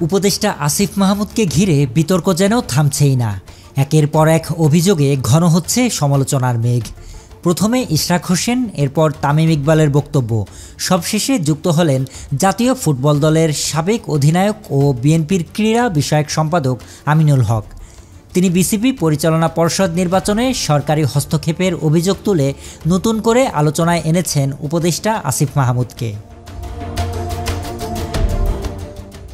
উপদেষ্টা আসিফ মাহমুদকে ঘিরে বিতর্ক যেন থামছেই না। একের পর এক অভিযোগে ঘন হচ্ছে সমালোচনার মেঘ। প্রথমে ইশরাক হোসেন, এরপর তামিম ইকবালের বক্তব্য, সবশেষে যুক্ত হলেন জাতীয় ফুটবল দলের সাবেক অধিনায়ক ও বিএনপির ক্রীড়া বিষয়ক সম্পাদক আমিনুল হক। তিনি বিসিবি পরিচালনা পর্ষদ নির্বাচনে সরকারি হস্তক্ষেপের অভিযোগ তুলে নতুন করে আলোচনায় এনেছেন উপদেষ্টা আসিফ মাহমুদকে।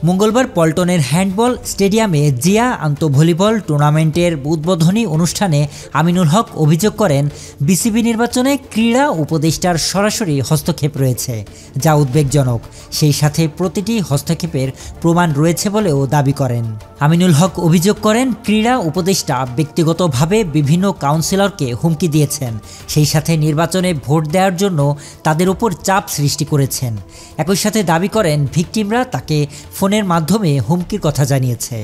মঙ্গলবার পল্টনের হ্যান্ডবল স্টেডিয়ামে জিয়া আন্তঃভলিবল টুর্নামেন্টের উদ্বোধনী অনুষ্ঠানে আমিনুল হক অভিযোগ করেন, বিসিবি নির্বাচনে ক্রীড়া উপদেষ্টার সরাসরি হস্তক্ষেপ রয়েছে, যা উদ্বেগজনক। সেই সাথে প্রতিটি হস্তক্ষেপের প্রমাণ রয়েছে বলেও দাবি করেন। আমিনুল হক অভিযোগ করেন, ক্রীড়া উপদেষ্টা ব্যক্তিগতভাবে বিভিন্ন কাউন্সিলরকে হুমকি দিয়েছেন, সেই সাথে নির্বাচনে ভোট দেওয়ার জন্য তাদের উপর চাপ সৃষ্টি করেছেন। একই সাথে দাবি করেন, ভিকটিমরা তাকে ফোনের মাধ্যমে হুমকির কথা জানিয়েছে।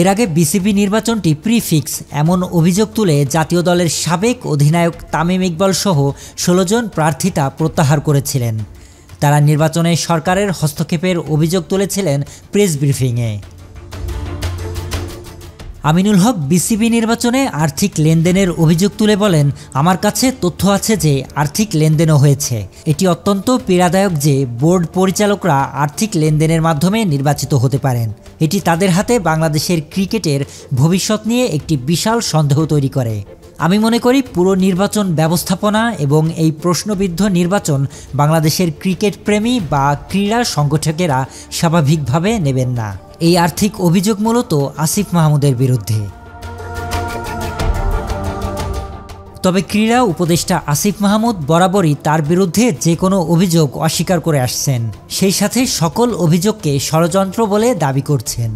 এর আগে বিসিবি নির্বাচনটি প্রিফিক্স এমন অভিযোগ তুলে জাতীয় দলের সাবেক অধিনায়ক তামিম ইকবাল সহ 16 জন প্রার্থিতা প্রত্যাহার করেছিলেন। তারা নির্বাচনে সরকারের হস্তক্ষেপের অভিযোগ তুলেছিলেন প্রেস ব্রিফিংয়ে। আমিনুল হক বিসিবি নির্বাচনে আর্থিক লেনদেনের অভিযোগ তুলে বলেন, আমার কাছে তথ্য আছে যে আর্থিক লেনদেনও হয়েছে। এটি অত্যন্ত পীড়াদায়ক যে বোর্ড পরিচালকরা আর্থিক লেনদেনের মাধ্যমে নির্বাচিত হতে পারেন। এটি তাদের হাতে বাংলাদেশের ক্রিকেটের ভবিষ্যৎ নিয়ে একটি বিশাল সন্দেহ তৈরি করে। আমি মনে করি পুরো নির্বাচন ব্যবস্থাপনা এবং এই প্রশ্নবিদ্ধ নির্বাচন বাংলাদেশের ক্রিকেট প্রেমী বা ক্রীড়া সংগঠকেরা স্বাভাবিকভাবে নেবেন না। এই আর্থিক অভিযোগ মূলত আসিফ মাহমুদের বিরুদ্ধে। তবে ক্রীড়া উপদেষ্টা আসিফ মাহমুদ বরাবরই তার বিরুদ্ধে যে কোনো অভিযোগ অস্বীকার করে আসছেন, সেই সাথে সকল অভিযোগকে ষড়যন্ত্র বলে দাবি করছেন।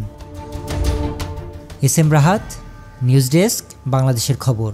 S M Rahat, news desk, বাংলাদেশের খবর।